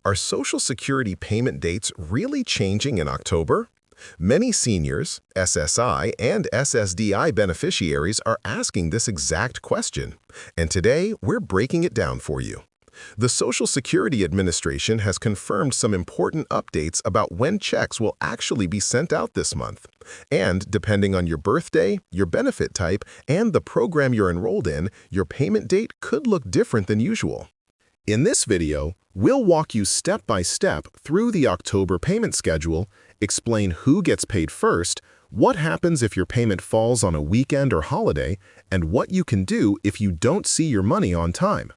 Are Social Security payment dates really changing in October? Many seniors, SSI, and SSDI beneficiaries are asking this exact question, and today we're breaking it down for you. The Social Security Administration has confirmed some important updates about when checks will actually be sent out this month. And depending on your birthday, your benefit type, and the program you're enrolled in, your payment date could look different than usual. In this video, we'll walk you step by step through the October payment schedule, explain who gets paid first, what happens if your payment falls on a weekend or holiday, and what you can do if you don't see your money on time.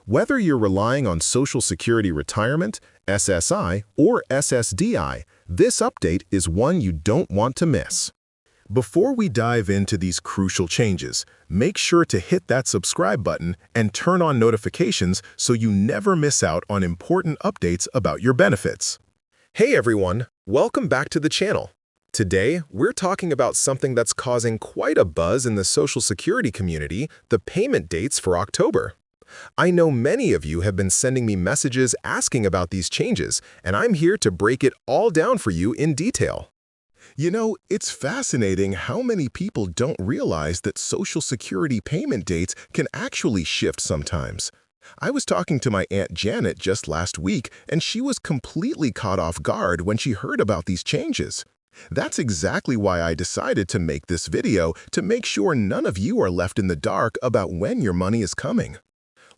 Whether you're relying on Social Security Retirement, SSI, or SSDI, this update is one you don't want to miss. Before we dive into these crucial changes, make sure to hit that subscribe button and turn on notifications so you never miss out on important updates about your benefits. Hey everyone, welcome back to the channel. Today, we're talking about something that's causing quite a buzz in the Social Security community, the payment dates for October. I know many of you have been sending me messages asking about these changes, and I'm here to break it all down for you in detail. You know, it's fascinating how many people don't realize that Social Security payment dates can actually shift sometimes. I was talking to my Aunt Janet just last week, and she was completely caught off guard when she heard about these changes. That's exactly why I decided to make this video, to make sure none of you are left in the dark about when your money is coming.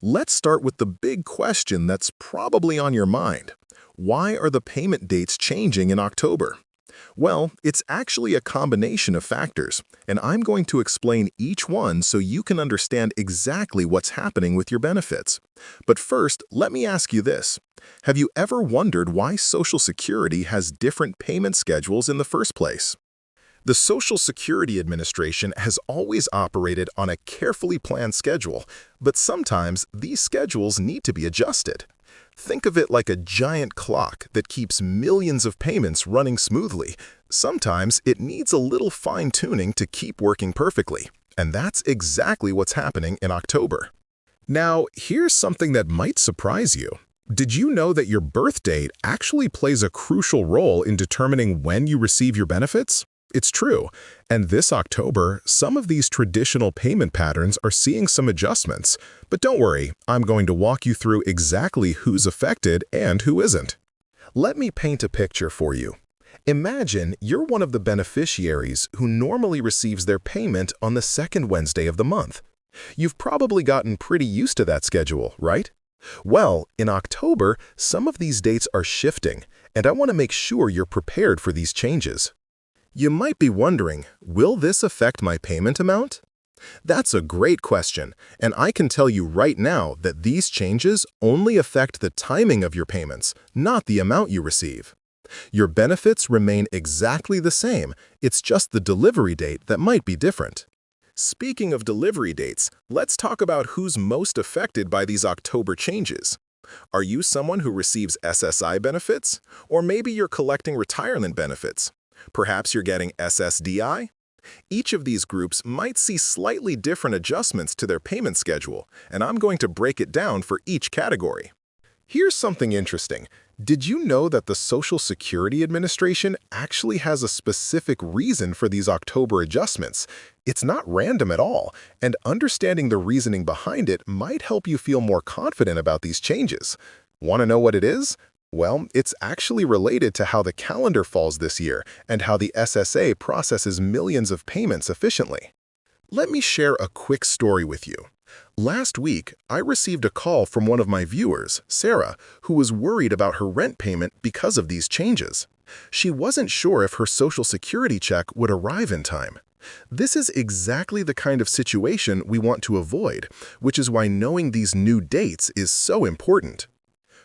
Let's start with the big question that's probably on your mind. Why are the payment dates changing in October? Well, it's actually a combination of factors, and I'm going to explain each one so you can understand exactly what's happening with your benefits. But first, let me ask you this. Have you ever wondered why Social Security has different payment schedules in the first place? The Social Security Administration has always operated on a carefully planned schedule, but sometimes these schedules need to be adjusted. Think of it like a giant clock that keeps millions of payments running smoothly. Sometimes it needs a little fine-tuning to keep working perfectly, and that's exactly what's happening in October. Now, here's something that might surprise you. Did you know that your birth date actually plays a crucial role in determining when you receive your benefits? It's true, and this October, some of these traditional payment patterns are seeing some adjustments. But don't worry, I'm going to walk you through exactly who's affected and who isn't. Let me paint a picture for you. Imagine you're one of the beneficiaries who normally receives their payment on the second Wednesday of the month. You've probably gotten pretty used to that schedule, right? Well, in October, some of these dates are shifting, and I want to make sure you're prepared for these changes. You might be wondering, will this affect my payment amount? That's a great question, and I can tell you right now that these changes only affect the timing of your payments, not the amount you receive. Your benefits remain exactly the same, it's just the delivery date that might be different. Speaking of delivery dates, let's talk about who's most affected by these October changes. Are you someone who receives SSI benefits? Or maybe you're collecting retirement benefits? Perhaps you're getting SSDI? Each of these groups might see slightly different adjustments to their payment schedule, and I'm going to break it down for each category. Here's something interesting. Did you know that the Social Security Administration actually has a specific reason for these October adjustments? It's not random at all, and understanding the reasoning behind it might help you feel more confident about these changes. Want to know what it is? Well, it's actually related to how the calendar falls this year and how the SSA processes millions of payments efficiently. Let me share a quick story with you. Last week, I received a call from one of my viewers, Sarah, who was worried about her rent payment because of these changes. She wasn't sure if her Social Security check would arrive in time. This is exactly the kind of situation we want to avoid, which is why knowing these new dates is so important.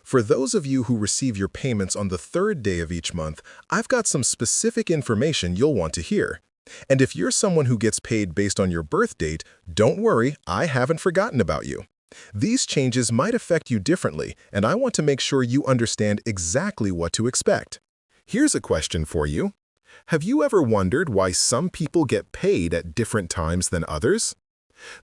For those of you who receive your payments on the third day of each month, I've got some specific information you'll want to hear. And if you're someone who gets paid based on your birth date, don't worry, I haven't forgotten about you. These changes might affect you differently, and I want to make sure you understand exactly what to expect. Here's a question for you. Have you ever wondered why some people get paid at different times than others?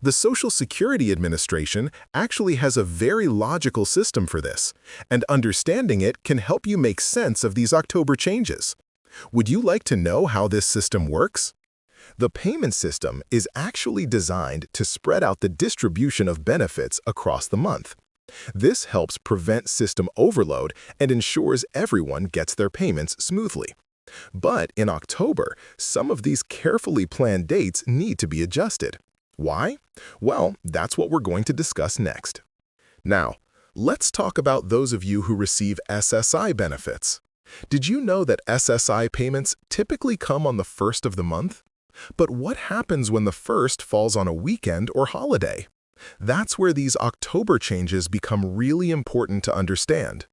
The Social Security Administration actually has a very logical system for this, and understanding it can help you make sense of these October changes. Would you like to know how this system works? The payment system is actually designed to spread out the distribution of benefits across the month. This helps prevent system overload and ensures everyone gets their payments smoothly. But in October, some of these carefully planned dates need to be adjusted. Why? Well, that's what we're going to discuss next. Now, let's talk about those of you who receive SSI benefits. Did you know that SSI payments typically come on the first of the month? But what happens when the first falls on a weekend or holiday? That's where these October changes become really important to understand.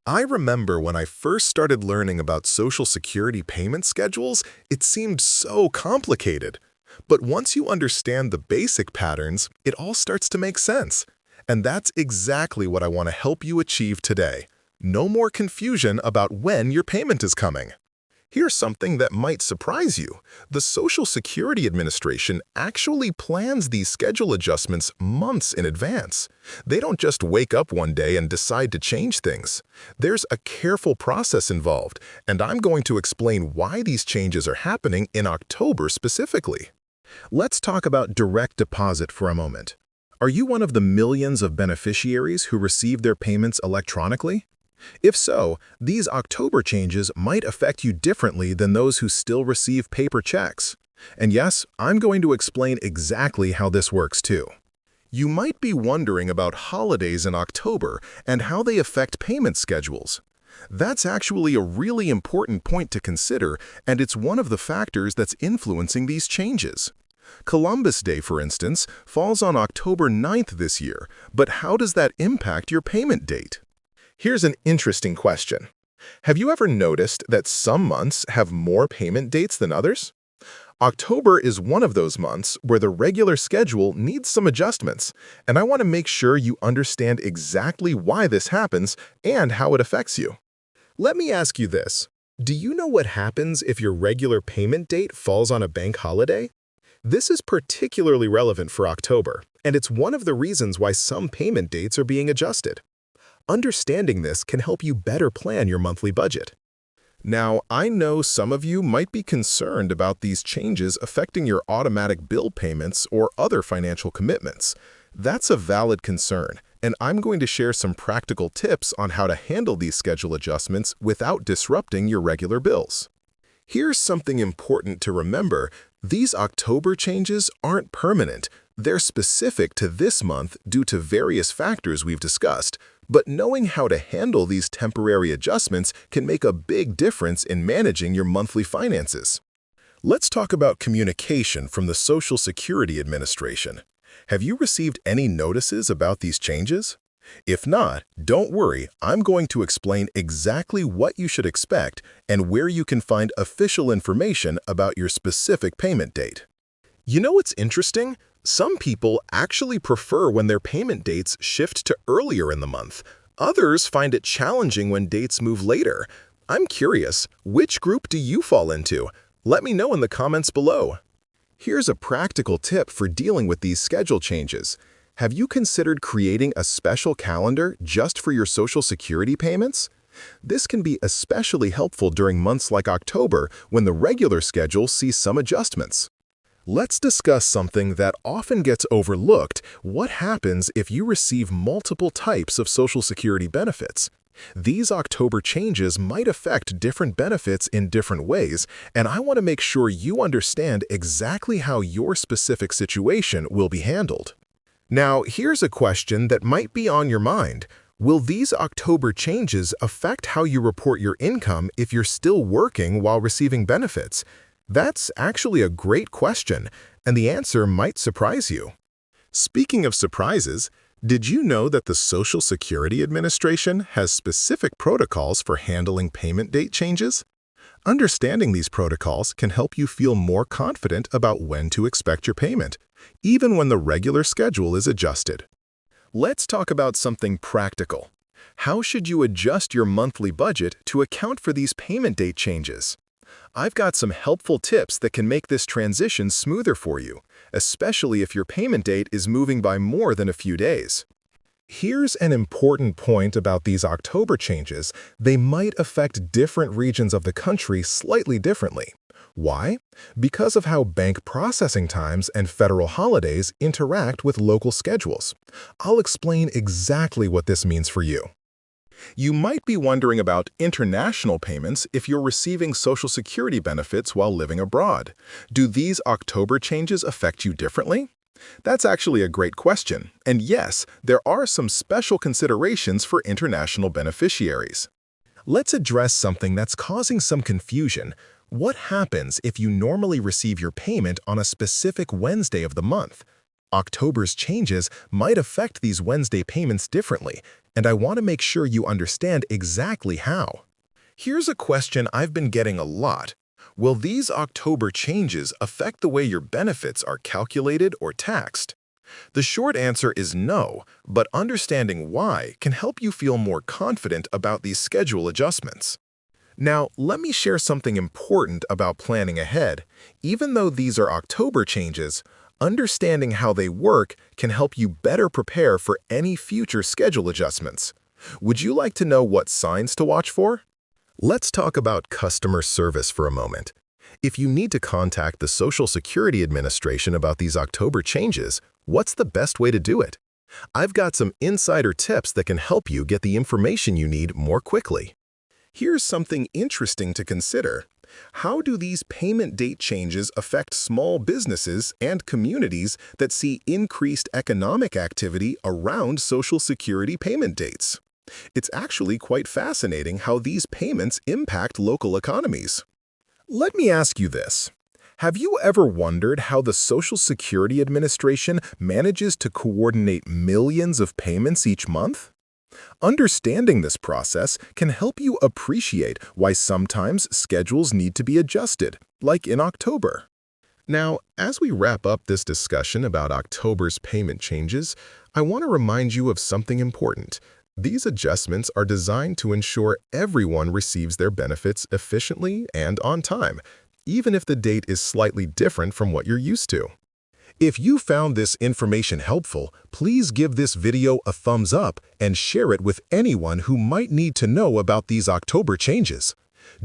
I remember when I first started learning about Social Security payment schedules, it seemed so complicated. But once you understand the basic patterns, it all starts to make sense. And that's exactly what I want to help you achieve today. No more confusion about when your payment is coming. Here's something that might surprise you. The Social Security Administration actually plans these schedule adjustments months in advance. They don't just wake up one day and decide to change things. There's a careful process involved, and I'm going to explain why these changes are happening in October specifically. Let's talk about direct deposit for a moment. Are you one of the millions of beneficiaries who receive their payments electronically? If so, these October changes might affect you differently than those who still receive paper checks. And yes, I'm going to explain exactly how this works too. You might be wondering about holidays in October and how they affect payment schedules. That's actually a really important point to consider, and it's one of the factors that's influencing these changes. Columbus Day, for instance, falls on October 9th this year, but how does that impact your payment date? Here's an interesting question. Have you ever noticed that some months have more payment dates than others? October is one of those months where the regular schedule needs some adjustments, and I want to make sure you understand exactly why this happens and how it affects you. Let me ask you this. Do you know what happens if your regular payment date falls on a bank holiday? This is particularly relevant for October, and it's one of the reasons why some payment dates are being adjusted. Understanding this can help you better plan your monthly budget. Now, I know some of you might be concerned about these changes affecting your automatic bill payments or other financial commitments. That's a valid concern, and I'm going to share some practical tips on how to handle these schedule adjustments without disrupting your regular bills. Here's something important to remember. These October changes aren't permanent. They're specific to this month due to various factors we've discussed, but knowing how to handle these temporary adjustments can make a big difference in managing your monthly finances. Let's talk about communication from the Social Security Administration. Have you received any notices about these changes? If not, don't worry, I'm going to explain exactly what you should expect and where you can find official information about your specific payment date. You know what's interesting? Some people actually prefer when their payment dates shift to earlier in the month. Others find it challenging when dates move later. I'm curious, which group do you fall into? Let me know in the comments below. Here's a practical tip for dealing with these schedule changes. Have you considered creating a special calendar just for your Social Security payments? This can be especially helpful during months like October when the regular schedule sees some adjustments. Let's discuss something that often gets overlooked. What happens if you receive multiple types of Social Security benefits? These October changes might affect different benefits in different ways, and I want to make sure you understand exactly how your specific situation will be handled. Now, here's a question that might be on your mind. Will these October changes affect how you report your income if you're still working while receiving benefits? That's actually a great question, and the answer might surprise you. Speaking of surprises, did you know that the Social Security Administration has specific protocols for handling payment date changes? Understanding these protocols can help you feel more confident about when to expect your payment, even when the regular schedule is adjusted. Let's talk about something practical. How should you adjust your monthly budget to account for these payment date changes? I've got some helpful tips that can make this transition smoother for you, especially if your payment date is moving by more than a few days. Here's an important point about these October changes. They might affect different regions of the country slightly differently. Why? Because of how bank processing times and federal holidays interact with local schedules. I'll explain exactly what this means for you. You might be wondering about international payments if you're receiving Social Security benefits while living abroad. Do these October changes affect you differently? That's actually a great question, and yes, there are some special considerations for international beneficiaries. Let's address something that's causing some confusion. What happens if you normally receive your payment on a specific Wednesday of the month? October's changes might affect these Wednesday payments differently, and I want to make sure you understand exactly how. Here's a question I've been getting a lot. Will these October changes affect the way your benefits are calculated or taxed? The short answer is no, but understanding why can help you feel more confident about these schedule adjustments. Now, let me share something important about planning ahead. Even though these are October changes, understanding how they work can help you better prepare for any future schedule adjustments. Would you like to know what signs to watch for? Let's talk about customer service for a moment. If you need to contact the Social Security Administration about these October changes, what's the best way to do it? I've got some insider tips that can help you get the information you need more quickly. Here's something interesting to consider. How do these payment date changes affect small businesses and communities that see increased economic activity around Social Security payment dates? It's actually quite fascinating how these payments impact local economies. Let me ask you this. Have you ever wondered how the Social Security Administration manages to coordinate millions of payments each month? Understanding this process can help you appreciate why sometimes schedules need to be adjusted, like in October. Now, as we wrap up this discussion about October's payment changes, I want to remind you of something important. These adjustments are designed to ensure everyone receives their benefits efficiently and on time, even if the date is slightly different from what you're used to. If you found this information helpful, please give this video a thumbs up and share it with anyone who might need to know about these October changes.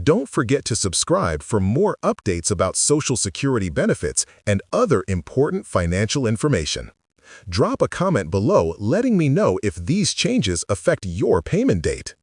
Don't forget to subscribe for more updates about Social Security benefits and other important financial information. Drop a comment below letting me know if these changes affect your payment date.